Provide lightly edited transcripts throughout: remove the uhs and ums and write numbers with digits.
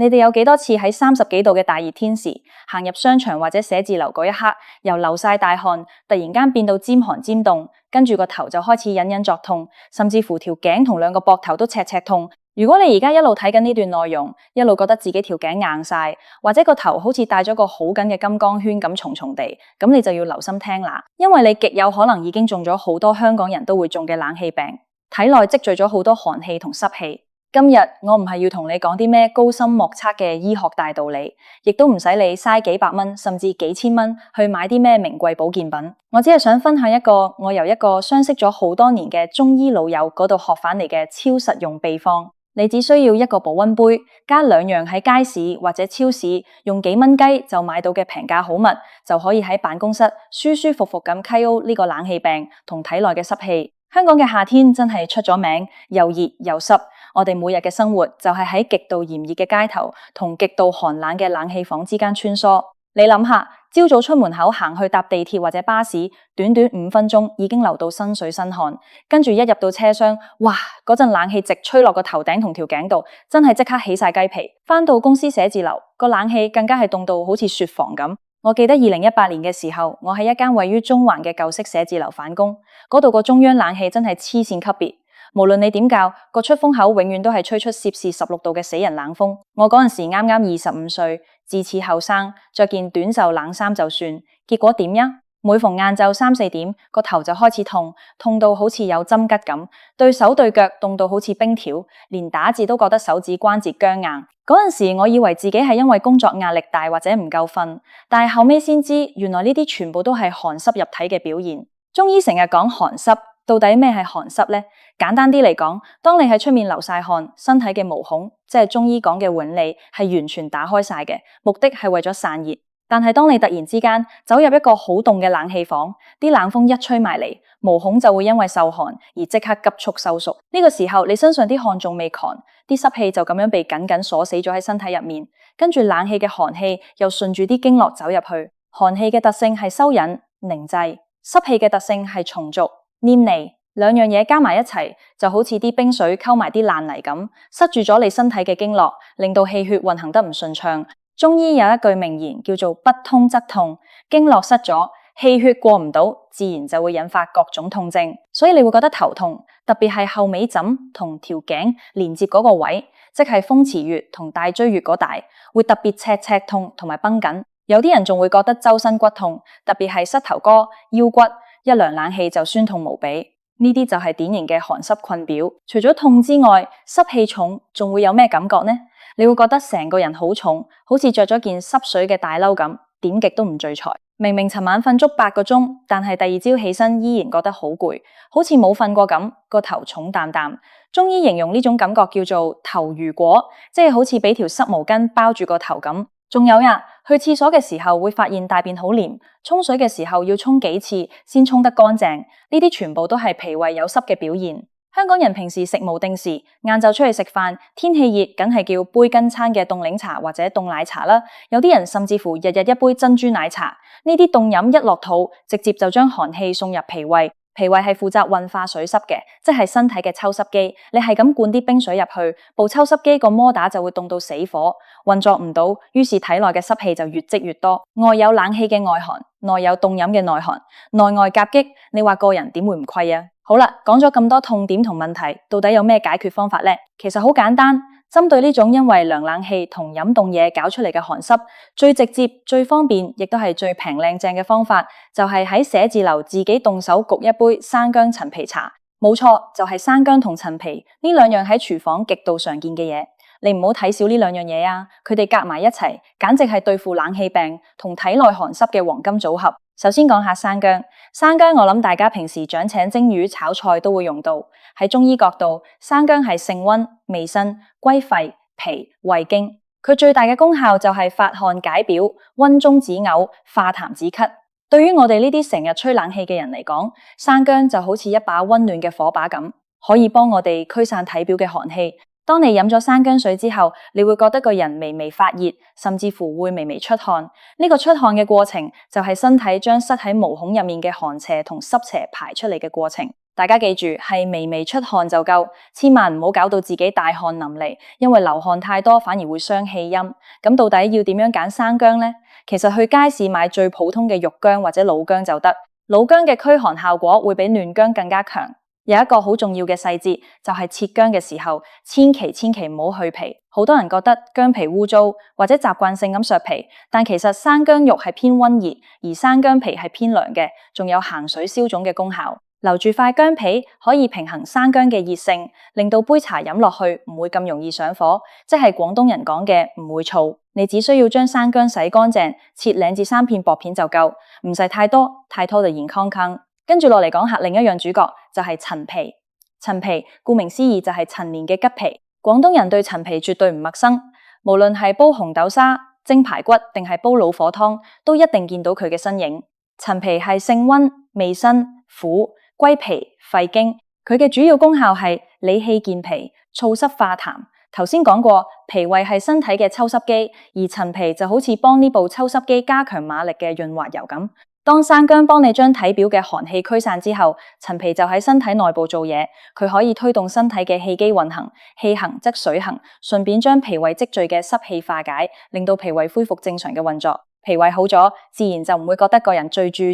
你哋有幾多次喺30幾度嘅大熱天時，行入商場或者寫字樓嗰一刻，由流晒大汗，突然間變到尖寒尖凍，跟住個頭就開始隱隱作痛，甚至乎條頸同兩個膊頭都赤赤痛。如果你而家一路睇緊呢段內容，一路覺得自己條頸硬晒，或者個頭好似戴咗個好緊嘅金剛圈咁重重地，咁你就要留心聽啦，因為你極有可能已經中咗好多香港人都會中嘅冷氣病，體內積聚咗好多寒氣同濕氣。今日我唔係要同你講啲咩高深莫測嘅醫學大道理，亦都唔使你嘥幾百蚊甚至幾千蚊去買啲咩名貴保健品。我只係想分享一個我由一個相識咗好多年嘅中醫老友嗰度學返嚟嘅超實用秘方。你只需要一個保溫杯，加2樣喺街市或者超市用幾蚊雞就買到嘅平價好物，就可以喺辦公室舒舒服服咁 KO 呢個冷氣病同體內嘅濕氣。香港嘅夏天真係出咗名，又熱又濕。我哋每日嘅生活就係喺極度炎熱嘅街頭同極度寒冷嘅冷氣房之間穿梭。你諗下，朝早出門口行去搭地鐵或者巴士，短短5分鐘已經流到身水身汗，跟住一入到車廂，哇，嗰陣冷氣直吹落個頭頂同條頸度，真係即刻起晒雞皮。返到公司寫字樓，個冷氣更加係凍到好似雪房咁。我記得2018年嘅時候，我喺一間位於中環嘅舊式寫字樓返工，嗰度個中央冷氣真係黐線級別。無論你點校，個出風口永遠都係吹出攝氏16度嘅死人冷風。我嗰陣時啱啱25歲，自恃後生，着件短袖冷衫就算。結果點呀？每逢晏晝3、4點，個頭就開始痛，痛到好似有針吉咁，對手對腳凍到好似冰條，連打字都覺得手指關節僵硬。嗰陣時我以為自己係因為工作壓力大或者唔夠瞓，但係後尾先知，原來呢啲全部都係寒濕入體嘅表現。中醫成日講寒濕，到底咩係寒濕呢？簡單啲嚟講，當你喺出面流晒汗，身體嘅毛孔，即係中醫講嘅永利，係完全打開晒嘅，目的係為咗散熱。但係當你突然之間走入一個好凍嘅冷氣房，啲冷風一吹埋嚟，毛孔就會因為受寒而即刻急速收縮。呢個時候你身上啲汗仲未乾，啲濕氣就咁樣被緊緊鎖死咗喺身體入面，跟住冷氣嘅寒氣又順住啲經絡走入去。寒氣嘅特性係收引凝滯，濕氣嘅特性係蟲濁黏膩。兩樣嘢加埋一齊，就好似啲冰水溝埋啲爛泥咁，塞住咗你身體嘅經絡，令到氣血運行得唔順暢。中醫有一句名言叫做不通則痛，經絡塞咗，氣血過唔到，自然就會引發各種痛症。所以你會覺得頭痛，特別係後尾枕同條頸連接嗰個位，即係風池穴同大椎穴嗰帶，會特別赤赤痛同埋繃緊。有啲人仲會覺得周身骨痛，特別係膝頭哥、腰骨，一涼冷氣就酸痛無比。呢啲就係典型嘅寒濕困表。除咗痛之外，濕氣重仲會有咩感覺呢？你會覺得成個人好重，好似着咗件濕水嘅大褸咁，點極都唔聚財。明明尋晚瞓足8個鐘，但係第二朝起身依然覺得好攰，好似冇瞓過咁，個頭重擔擔。中醫形容呢種感覺叫做頭如裹，即係好似俾條濕毛巾包住個頭咁。仲有呀，去廁所嘅時候會發現大便好黏，沖水嘅時候要沖幾次先沖得乾淨，呢啲全部都係脾胃有濕嘅表現。香港人平時食無定時，晏晝出去食飯，天氣熱梗係叫杯跟餐嘅凍檸茶或者凍奶茶啦。有啲人甚至乎日日一杯珍珠奶茶，呢啲凍飲一落肚，直接就將寒氣送入脾胃。脾胃係負責運化水濕嘅，即係身體嘅抽濕機。你係咁灌啲冰水入去，部抽濕機個摩打就會凍到死火，運作唔到，於是體內嘅濕氣就越積越多。外有冷氣嘅外寒，內有凍飲嘅內寒，內外夾擊，你話個人點會唔虧啊？好啦，講咗咁多痛點同問題，到底有咩解決方法呢？其實好簡單。針對呢種因為涼冷氣同飲凍嘢搞出嚟嘅寒濕，最直接、最方便，亦都係最平靚正嘅方法，就係喺寫字樓自己動手焗一杯生薑陳皮茶。冇錯，就係生薑同陳皮呢兩樣喺廚房極度常見嘅嘢。你唔好睇少呢兩樣嘢啊！佢哋夾埋一齊，簡直係對付冷氣病同體內寒濕嘅黃金組合。首先講下生薑。生薑我諗大家平時掌請蒸魚炒菜都會用到。喺中醫角度，生薑係性溫、味辛、歸肺、脾、胃經。佢最大嘅功效就係發汗解表、溫中止嘔、化痰止咳。對於我哋呢啲成日吹冷氣嘅人嚟講，生薑就好似一把溫暖嘅火把咁，可以幫我哋驅散體表嘅寒氣。當你飲咗生薑水之後，你會覺得個人微微發熱，甚至乎會微微出汗。呢個出汗嘅過程就係身體將塞喺毛孔入面嘅寒邪同濕邪排出嚟嘅過程。大家記住，係微微出汗就夠，千萬唔好搞到自己大汗淋漓，因為流汗太多反而會傷氣陰。咁到底要點樣揀生薑呢？其實去街市買最普通嘅玉薑或者老薑就得，老薑嘅驅寒效果會比嫩薑更加強。有一個好重要嘅細節，就係切薑嘅時候，千祈唔好去皮。好多人覺得薑皮污糟，或者習慣性咁削皮，但其實生薑肉係偏溫熱，而生薑皮係偏涼嘅，仲有行水消腫嘅功效。留住塊薑皮可以平衡生薑嘅熱性，令到杯茶飲落去唔會咁容易上火，即係廣東人講嘅唔會燥。你只需要將生薑洗乾淨，切2至3片薄片就夠，唔使太多，太多就熱康康。跟住落嚟講下另一樣主角，就係陳皮。陳皮顧名思義就係陳年嘅桔皮，廣東人對陳皮絕對唔陌生，無論係煲紅豆沙、蒸排骨定係煲老火湯，都一定見到佢嘅身影。陳皮係性溫、味辛、苦、歸脾、肺經，佢嘅主要功效係理氣健脾、燥濕化痰。頭先講過，脾胃係身體嘅抽濕機，而陳皮就好似幫呢部抽濕機加強馬力嘅潤滑油咁。當生薑幫你將體表嘅寒氣驅散之後，陳皮就喺身體內部做嘢，佢可以推動身體嘅氣機運行，氣行則水行，順便將脾胃積聚嘅濕氣化解，令到脾胃恢復正常嘅運作。脾胃好咗，自然就唔會覺得個人醉住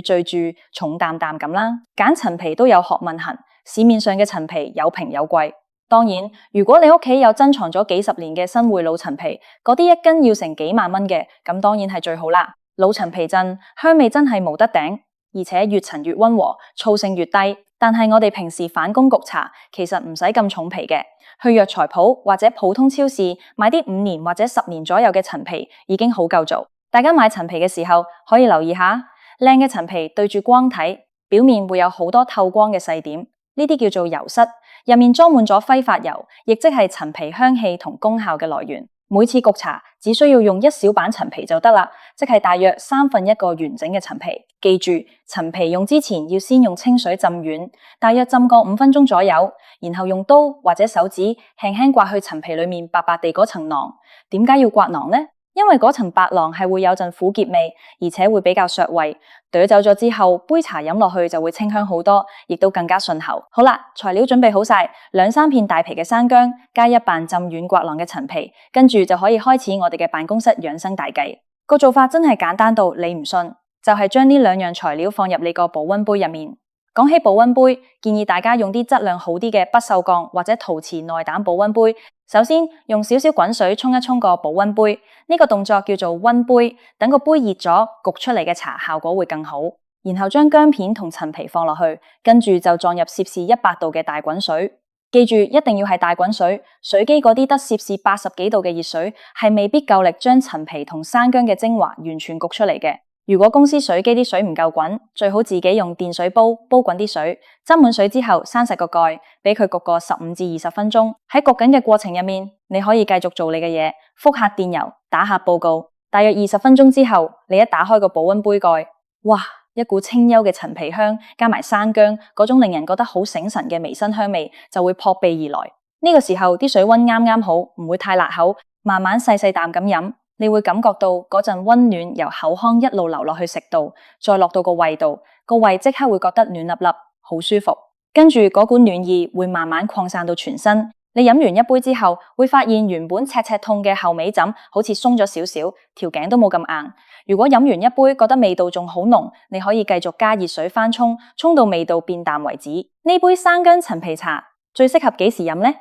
重淡淡咁啦。揀陳皮都有學問行，市面上嘅陳皮有平有貴。當然，如果你屋企有珍藏咗幾十年嘅新會老陳皮，嗰啲一斤要成幾萬蚊嘅，咁當然係最好啦。老陳皮鎮香味真係冇得頂，而且越陳越溫和，燥性越低。但係我哋平時返工焗茶，其實唔使咁重皮嘅，去藥材鋪或者普通超市買啲5年或者10年左右嘅陳皮已經好夠做。大家買陳皮嘅時候可以留意下，靚嘅陳皮對住光睇，表面會有好多透光嘅細點，呢啲叫做油室，入面裝滿咗揮發油，亦即係陳皮香氣同功效嘅來源。每次焗茶只需要用1小板陳皮就得啦，即係大約1/3個完整嘅陳皮。記住，陳皮用之前要先用清水浸軟，大約浸個5分鐘左右，然後用刀或者手指輕輕刮去陳皮裏面白白地嗰層囊。點解要刮囊呢？因為嗰層白囊係會有陣苦澀味，而且會比較削胃。剁走咗之後，杯茶飲落去就會清香好多，亦都更加順口。好啦，材料準備好晒，2、3片大皮嘅生薑，加1瓣浸軟刮囊嘅陳皮，跟住就可以開始我哋嘅辦公室養生大計。個做法真係簡單到你唔信，就係將呢2樣材料放入你個保溫杯入面。講起保溫杯，建議大家用啲質量好啲嘅不鏽鋼或者陶瓷內膽保溫杯。首先用少少滾水沖一沖個保溫杯，呢個動作叫做溫杯。等個杯熱咗，焗出嚟嘅茶效果會更好。然後將薑片同陳皮放落去，跟住就撞入攝氏100度嘅大滾水。記住一定要係大滾水，水機嗰啲得攝氏80幾度嘅熱水係未必夠力將陳皮同生薑嘅精華完全焗出嚟嘅。如果公司水機啲水唔夠滾，最好自己用電水煲滾啲水，斟滿水之後閂實個蓋，俾佢焗個15至20分鐘。喺焗緊嘅過程入面，你可以繼續做你嘅嘢，覆下電郵，打下報告。大約20分鐘之後，你一打開個保溫杯蓋，哇！一股清幽嘅陳皮香，加埋生薑嗰種令人覺得好醒神嘅微辛香味，就會撲鼻而來。呢個時候啲水溫啱啱好，唔會太辣口，慢慢細啖咁飲。你會感覺到嗰陣溫暖由口腔一路流落去食道，再落到個胃度，個胃即刻會覺得暖粒粒，好舒服。跟住嗰股暖意會慢慢擴散到全身。你飲完一杯之後，會發現原本赤痛嘅後尾枕好似鬆咗少少，條頸都冇咁硬。如果飲完一杯覺得味道仲好濃，你可以繼續加熱水翻沖，沖到味道變淡為止。呢杯生薑陳皮茶最適合幾時飲呢？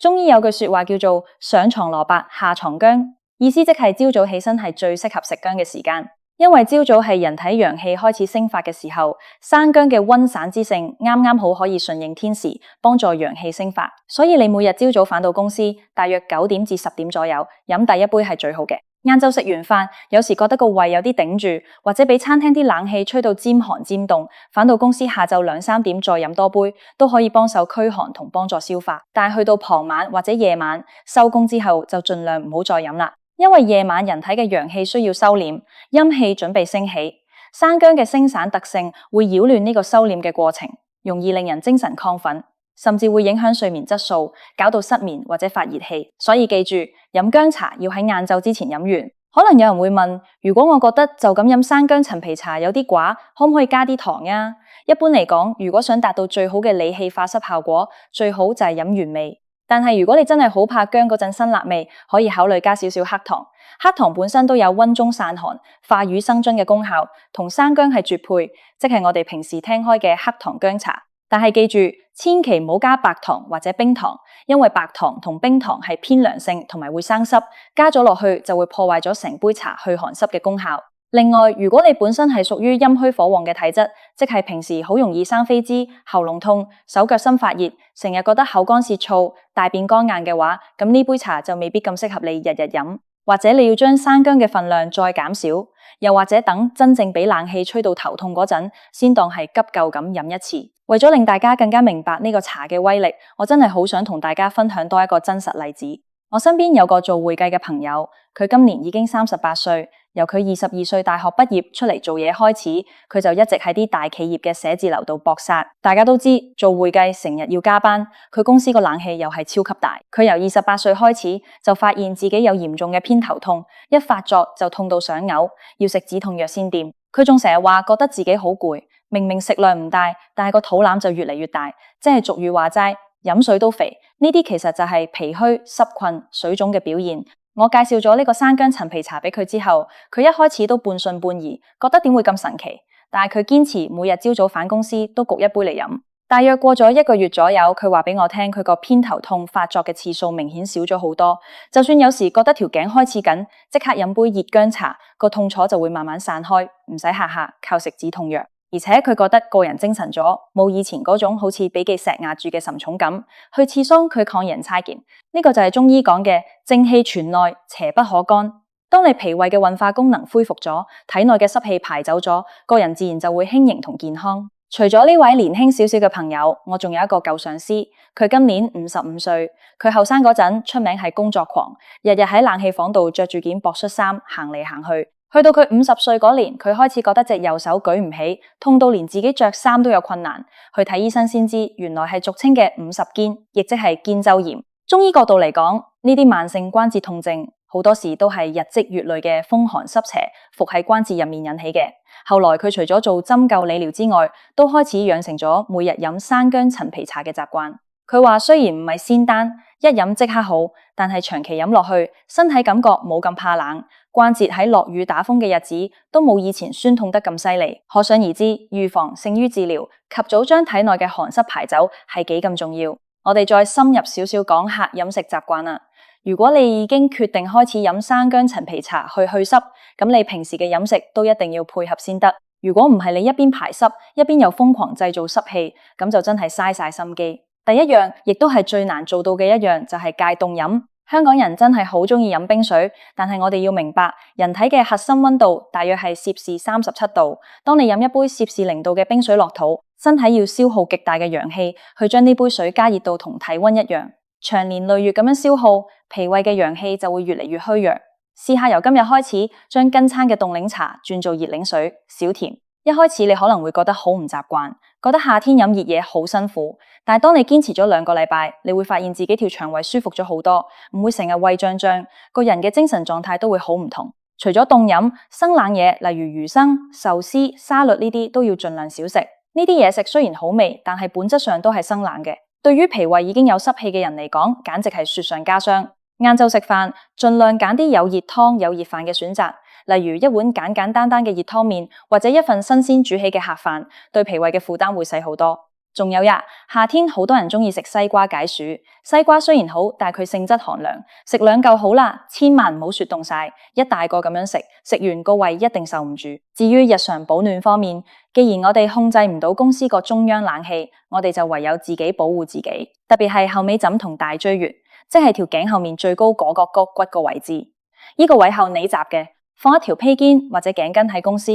中醫有句說話叫做上床蘿蔔下床薑，意思即係朝早起身係最適合食薑嘅時間，因為朝早係人體陽氣開始升發嘅時候，生薑嘅溫散之性啱啱好可以順應天時，幫助陽氣升發。所以你每日朝早返到公司，大約9點至10點左右，飲第一杯係最好嘅。晏晝食完飯，有時覺得個胃有啲頂住，或者俾餐廳啲冷氣吹到尖寒尖凍，返到公司下晝2、3點再飲多杯，都可以幫手驅寒同幫助消化。但係去到傍晚或者夜晚收工之後，就盡量唔好再飲啦。因為夜晚人體嘅陽氣需要收斂，陰氣準備升起，生薑嘅升散特性會擾亂呢個收斂嘅過程，容易令人精神亢奮，甚至會影響睡眠質素，搞到失眠或者發熱氣。所以記住，飲薑茶要喺晏晝之前飲完。可能有人會問，如果我覺得就咁飲生薑陳皮茶有啲寡，可唔可以加啲糖啊？一般嚟講，如果想達到最好嘅理氣化濕效果，最好就係飲原味。但係如果你真係好怕薑嗰陣辛辣味，可以考慮加少少黑糖。黑糖本身都有溫中散寒、化瘀生津嘅功效，同生薑係絕配，即係我哋平時聽開嘅黑糖薑茶。但係記住，千祈唔好加白糖或者冰糖，因為白糖同冰糖係偏涼性同埋會生濕，加咗落去就會破壞咗成杯茶去寒濕嘅功效。另外，如果你本身係屬於陰虛火旺嘅體質，即係平時好容易生痱滋、喉嚨痛、手腳心發熱，成日覺得口乾舌燥、大便乾硬嘅話，咁呢杯茶就未必咁適合你日日飲。或者你要將生薑嘅份量再減少，又或者等真正俾冷氣吹到頭痛嗰陣，先當係急救咁飲一次。為咗令大家更加明白呢個茶嘅威力，我真係好想同大家分享多一個真實例子。我身邊有個做會計嘅朋友，佢今年已經38歲，由佢22歲大學畢業出嚟做嘢開始，佢就一直喺啲大企業嘅寫字樓度搏殺。大家都知做會計成日要加班，佢公司個冷氣又係超級大。佢由28歲開始就發現自己有嚴重嘅偏頭痛，一發作就痛到想嘔，要食止痛藥先掂。佢仲成日話覺得自己好攰，明明食量唔大，但係個肚腩就越嚟越大，即係俗語話齋，飲水都肥。呢啲其實就係脾虛、濕困、水腫嘅表現。我介紹咗呢個生薑陳皮茶俾佢之後，佢一開始都半信半疑，覺得點會咁神奇。但係佢堅持每日朝早返公司都焗一杯嚟飲。大約過咗1個月左右，佢話俾我聽，佢個偏頭痛發作嘅次數明顯少咗好多。就算有時覺得條頸開始緊，即刻飲杯熱薑茶，個痛楚就會慢慢散開，唔使下下靠食止痛藥。而且佢覺得個人精神咗，冇以前嗰種好似俾記石壓住嘅沉重感。去刺桑佢抗人差健，呢個就係中醫講嘅正氣存內，邪不可干。當你脾胃嘅運化功能恢復咗，體內嘅濕氣排走咗，個人自然就會輕盈同健康。除咗呢位年輕少少嘅朋友，我仲有一個舊上司，佢今年55歲，佢後生嗰陣出名係工作狂，日日喺冷氣房度着住件薄恤衫行嚟行去。去到佢50歲嗰年，佢開始覺得隻右手舉唔起，痛到連自己着衫都有困難。去睇醫生先知，原來係俗稱嘅50肩，亦即係肩周炎。中醫角度嚟講，呢啲慢性關節痛症好多時都係日積月累嘅風寒濕邪伏喺關節入面引起嘅。後來佢除咗做針灸理療之外，都開始養成咗每日飲生薑陳皮茶嘅習慣。佢話雖然唔係仙丹，一飲即刻好，但係長期飲落去，身體感覺冇咁怕冷，關節喺落雨打風嘅日子都冇以前酸痛得咁犀利。可想而知，預防勝於治療，及早將體內嘅寒濕排走係幾咁重要。我哋再深入少少講下飲食習慣啦。如果你已經決定開始飲生薑陳皮茶去濕，咁你平時嘅飲食都一定要配合先得。如果唔係，你一邊排濕，一邊又瘋狂製造濕氣，咁就真係嘥晒心機。第一樣，亦都係最難做到嘅一樣，就係戒凍飲。香港人真係好鍾意飲冰水，但係我哋要明白，人體嘅核心溫度大約係攝氏37度。當你飲一杯攝氏0度嘅冰水落肚，身體要消耗極大嘅陽氣去將呢杯水加熱到同體溫一樣，長年累月咁樣消耗，脾胃嘅陽氣就會越嚟越虛弱。試下由今日開始，將跟餐嘅凍檸茶轉做熱檸水，少甜。一開始你可能會覺得好唔習慣，覺得夏天飲熱嘢好辛苦，但係當你堅持咗2個禮拜，你會發現自己條腸胃舒服咗好多，唔會成日胃脹脹，個人嘅精神狀態都會好唔同。除咗凍飲，生冷嘢例如魚生、壽司、沙律呢啲都要盡量少食。呢啲嘢食雖然好味，但係本質上都係生冷嘅，對於脾胃已經有濕氣嘅人嚟講，簡直係雪上加霜。晏晝食飯，盡量揀啲有熱湯、有熱飯嘅選擇，例如一碗簡簡單單嘅熱湯麵，或者一份新鮮煮起嘅客飯，對脾胃嘅負擔會細好多。仲有呀，夏天好多人鍾意食西瓜解暑。西瓜雖然好，但係佢性質寒涼，食2嚿好啦，千萬唔好雪凍晒，一大個咁樣食，食完個胃一定受唔住。至於日常保暖方面，既然我哋控制唔到公司個中央冷氣，我哋就唯有自己保護自己，特別係後尾枕同大椎穴，即係條頸後面最高嗰個骨個位置，呢個位後你閘嘅，放一條披肩或者頸巾喺公司，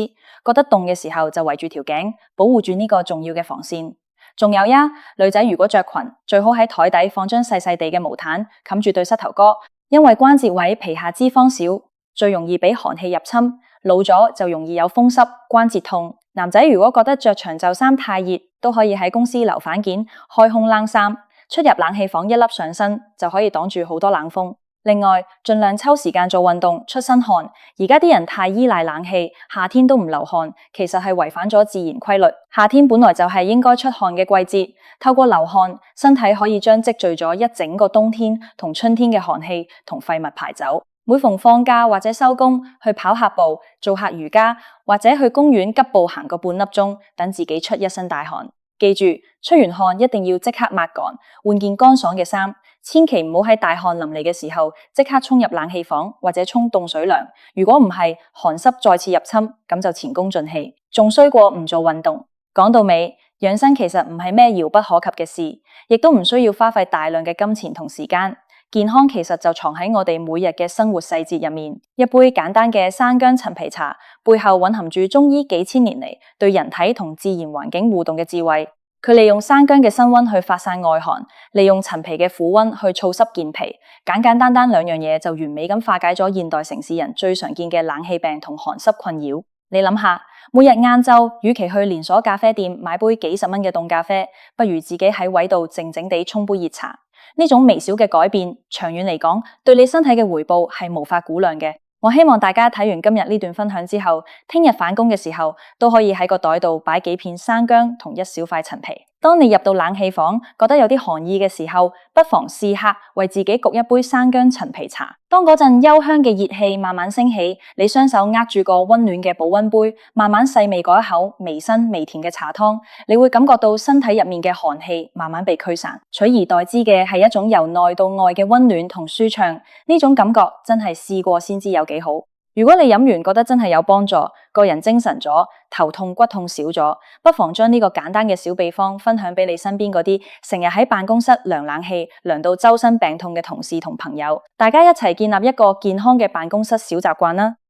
覺得凍嘅時候就圍住條頸，保護住呢個重要嘅防線。仲有呀，女仔如果着裙，最好喺台底放張細細地嘅毛毯冚住對膝頭哥，因為關節位皮下脂肪少，最容易俾寒氣入侵，老咗就容易有風濕、關節痛。男仔如果覺得着長袖衫太熱，都可以喺公司留反件，開胸冷衫，出入冷氣房一笠上身就可以擋住好多冷風。另外，盡量抽時間做運動，出身汗。而家啲人太依賴冷氣，夏天都唔流汗，其實係違反咗自然規律。夏天本來就係應該出汗嘅季節，透過流汗，身體可以將積聚咗一整個冬天同春天嘅寒氣同廢物排走。每逢放假或者收工，去跑下步，做下瑜伽，或者去公園急步行個半粒鐘，等自己出一身大汗。記住，出完汗一定要即刻抹乾，換件乾爽嘅衫。千祈唔好喺大汗淋漓嘅時候即刻衝入冷氣房或者沖凍水涼，如果唔係寒濕再次入侵，咁就前功盡棄，仲衰過唔做運動。講到尾，養生其實唔係咩遙不可及嘅事，亦都唔需要花費大量嘅金錢同時間。健康其實就藏喺我哋每日嘅生活細節入面。一杯簡單嘅生薑陳皮茶，背後蘊含住中醫幾千年嚟對人體同自然環境互動嘅智慧。佢利用生薑嘅辛溫去發散外寒，利用陳皮嘅苦溫去燥濕健脾，簡簡單單兩樣嘢就完美咁化解咗現代城市人最常見嘅冷氣病同寒濕困擾。你諗下，每日晏晝與其去連鎖咖啡店買杯幾十蚊嘅凍咖啡，不如自己喺位度靜靜地沖杯熱茶。呢種微小嘅改變，長遠嚟講，對你身體嘅回報係無法估量嘅。我希望大家睇完今日呢段分享之後，聽日返工嘅時候都可以喺個袋度擺幾片生薑同一小塊陳皮。當你入到冷氣房，覺得有啲寒意嘅時候，不妨試下為自己焗一杯生薑陳皮茶。當嗰陣幽香嘅熱氣慢慢升起，你雙手握住個溫暖嘅保溫杯，慢慢細味嗰一口微辛微甜嘅茶湯，你會感覺到身體入面嘅寒氣慢慢被驅散，取而代之嘅係一種由內到外嘅溫暖同舒暢。呢種感覺真係試過先知有幾好。如果你飲完覺得真係有幫助，個人精神咗，頭痛骨痛少咗，不妨將呢個簡單嘅小秘方分享俾你身邊嗰啲成日喺辦公室涼冷氣涼到周身病痛嘅同事同朋友，大家一齊建立一個健康嘅辦公室小習慣啦。